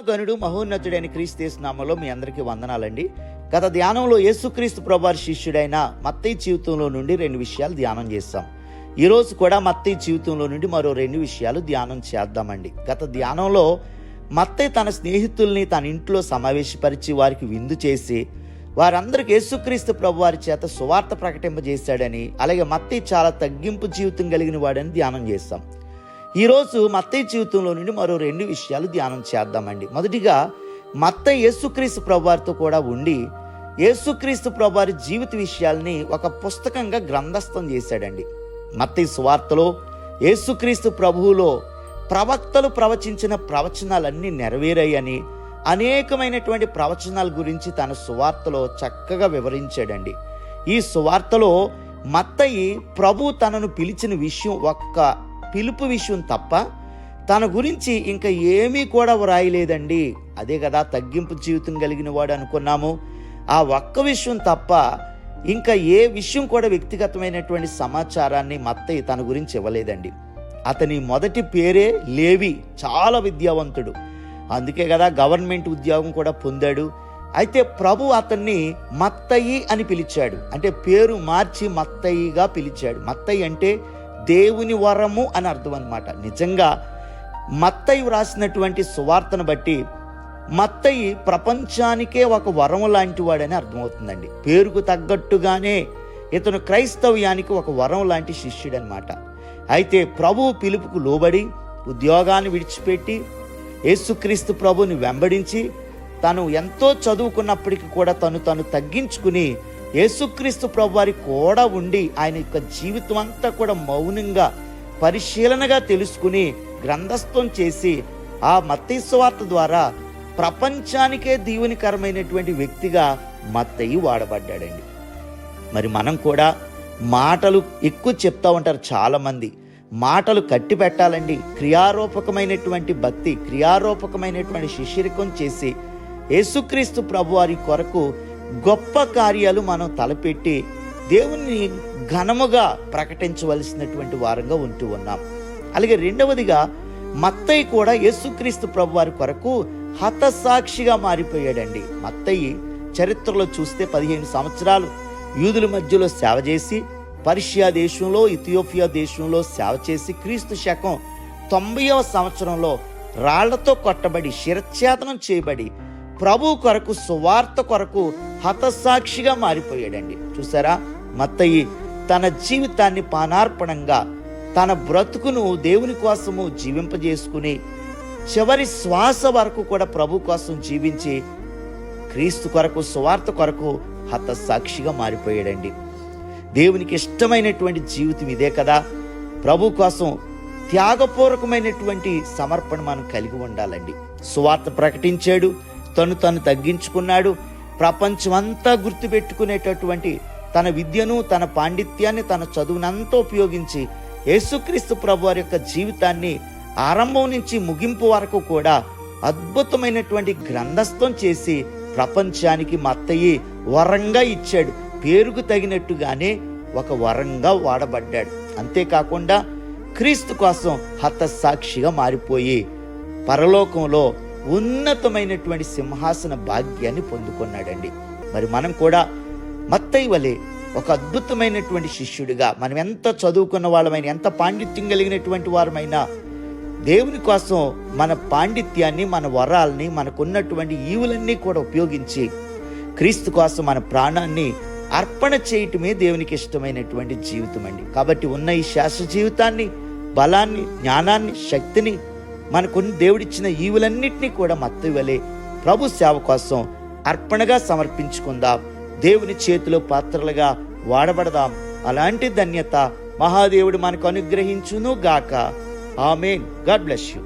గనుడు మహోన్నతుడైన క్రీస్తు నామములో మీ అందరికీ వందనాలండి. గత ధ్యానంలో యేసుక్రీస్తు ప్రభువారి శిష్యుడైన మత్తయి జీవితంలో నుండి 2 విషయాలు ధ్యానం చేస్తాం. ఈరోజు కూడా మత్తయి జీవితంలో నుండి మరో 2 విషయాలు ధ్యానం చేద్దామండి. గత ధ్యానంలో మత్తయి తన స్నేహితుల్ని తన ఇంట్లో సమావేశపరిచి వారికి విందు చేసి వారందరికీ యేసుక్రీస్తు ప్రభువారి చేత సువార్త ప్రకటింపజేశాడని, అలాగే మత్తయి చాలా తగ్గింపు జీవితం కలిగిన వాడని ధ్యానం చేస్తాం. ఈరోజు మత్తయి జీవితంలో నుండి మరో 2 విషయాలు ధ్యానం చేద్దామండి. మొదటిగా మత్తయి యేసుక్రీస్తు ప్రభువారితో కూడా ఉండి యేసుక్రీస్తు ప్రభువారి జీవిత విషయాల్ని ఒక పుస్తకంగా గ్రంథస్థం చేశాడండి. మత్తయి సువార్తలో యేసుక్రీస్తు ప్రభువులో ప్రవక్తలు ప్రవచించిన ప్రవచనాలన్నీ నెరవేరాయని, అనేకమైనటువంటి ప్రవచనాల గురించి తన సువార్తలో చక్కగా వివరించాడండి. ఈ సువార్తలో మత్తయి ప్రభు తనను పిలిచిన విషయం, ఒక్క పిలుపు విషయం తప్ప తన గురించి ఇంకా ఏమీ కూడా వ్రాయలేదండి. అదే కదా తగ్గింపు జీవితం కలిగిన వాడు అనుకున్నాము. ఆ ఒక్క విషయం తప్ప ఇంకా ఏ విషయం కూడా వ్యక్తిగతమైనటువంటి సమాచారాన్ని మత్తయి తన గురించి ఇవ్వలేదండి. అతని మొదటి పేరే లేవి, చాలా విద్యావంతుడు. అందుకే కదా గవర్నమెంట్ ఉద్యోగం కూడా పొందాడు. అయితే ప్రభు అతన్ని మత్తయి అని పిలిచాడు, అంటే పేరు మార్చి మత్తయిగా పిలిచాడు. మత్తయి అంటే దేవుని వరము అని అర్థం అన్నమాట. నిజంగా మత్తయి వ్రాసినటువంటి సువార్తను బట్టి మత్తయి ప్రపంచానికే ఒక వరము లాంటి వాడని అర్థమవుతుందండి. పేరుకు తగ్గట్టుగానే ఇతను క్రైస్తవ్యానికి ఒక వరం లాంటి శిష్యుడు అనమాట. అయితే ప్రభువు పిలుపుకు లోబడి ఉద్యోగాన్ని విడిచిపెట్టి యేసుక్రీస్తు ప్రభుని వెంబడించి తను ఎంతో చదువుకున్నప్పటికీ కూడా తను తగ్గించుకుని యేసుక్రీస్తు ప్రభు వారి కూడా ఉండి ఆయన యొక్క జీవితం అంతా కూడా మౌనంగా పరిశీలనగా తెలుసుకుని గ్రంథస్థం చేసి ఆ మత్తయి సువార్త ద్వారా ప్రపంచానికే దీవెనకరమైనటువంటి వ్యక్తిగా మత్తయి వాడబడ్డాడండి. మరి మనం కూడా మాటలు ఎక్కువ చెప్తా ఉంటారు చాలామంది. మాటలు కట్టి పెట్టాలండి. క్రియారూపకమైనటువంటి భక్తి, క్రియారూపకమైనటువంటి శిష్యరికం చేసి యేసుక్రీస్తు ప్రభువారి కొరకు గొప్ప కార్యాలు మనం తలపెట్టి దేవుని ఘనముగా ప్రకటించవలసినటువంటి వారంగా ఉంటూ ఉన్నాం. అలాగే రెండవదిగా మత్తయి కూడా యేసుక్రీస్తు ప్రభువారి కొరకు హతసాక్షిగా మారిపోయాడండి. మత్తయి చరిత్రలో చూస్తే 15 సంవత్సరాలు యూదుల మధ్యలో సేవ చేసి పర్షియా దేశంలో, ఇథియోపియా దేశంలో సేవ చేసి క్రీస్తు శకం 90వ సంవత్సరంలో రాళ్లతో కొట్టబడి శిరచ్ఛేదనం చేయబడి ప్రభు కొరకు సువార్త కొరకు హతసాక్షిగా మారిపోయాడండి. చూసారా, మత్తయి తన జీవితాన్ని పానార్పణంగా తన బ్రతుకును దేవుని కోసము జీవింపజేసుకుని చివరి శ్వాస వరకు కూడా ప్రభు కోసం జీవించి క్రీస్తు కొరకు సువార్త కొరకు హతసాక్షిగా మారిపోయాడండి. దేవునికి ఇష్టమైనటువంటి జీవితం ఇదే కదా. ప్రభు కోసం త్యాగపూర్వకమైనటువంటి సమర్పణ మనం కలిగి ఉండాలండి. సువార్త ప్రకటించాడు, తను తగ్గించుకున్నాడు. ప్రపంచమంతా గుర్తుపెట్టుకునేటటువంటి తన విద్యను, తన పాండిత్యాన్ని, తన చదువునంతా ఉపయోగించి యేసుక్రీస్తు ప్రభు వారి యొక్క జీవితాన్ని ఆరంభం నుంచి ముగింపు వరకు కూడా అద్భుతమైనటువంటి గ్రంథస్థం చేసి ప్రపంచానికి మత్తయి వరంగా ఇచ్చాడు. పేరుకు తగినట్టుగానే ఒక వరంగా వాడబడ్డాడు. అంతేకాకుండా క్రీస్తు కోసం హతసాక్షిగా మారిపోయి పరలోకంలో ఉన్నతమైనటువంటి సింహాసన భాగ్యాన్ని పొందుకున్నాడండి. మరి మనం కూడా మత్తయి వలె ఒక అద్భుతమైనటువంటి శిష్యుడిగా, మనం ఎంత చదువుకున్న వాళ్ళమైనా, ఎంత పాండిత్యం కలిగినటువంటి వారమైనా దేవుని కోసం మన పాండిత్యాన్ని, మన వరాల్ని, మనకున్నటువంటి ఈవులన్నీ కూడా ఉపయోగించి క్రీస్తు కోసం మన ప్రాణాన్ని అర్పణ చేయటమే దేవునికి ఇష్టమైనటువంటి జీవితం అండి. కాబట్టి ఉన్న ఈ శాశ్వత జీవితాన్ని, బలాన్ని, జ్ఞానాన్ని, శక్తిని, మనకు దేవుడిచ్చిన ఈవులన్నింటినీ కూడా మత్తయి వలె ప్రభు సేవ కోసం అర్పణగా సమర్పించుకుందాం. దేవుని చేతిలో పాత్రలుగా వాడబడదాం. అలాంటి ధన్యత మహాదేవుడు మనకు అనుగ్రహించును గాక. ఆమేన్. God bless you.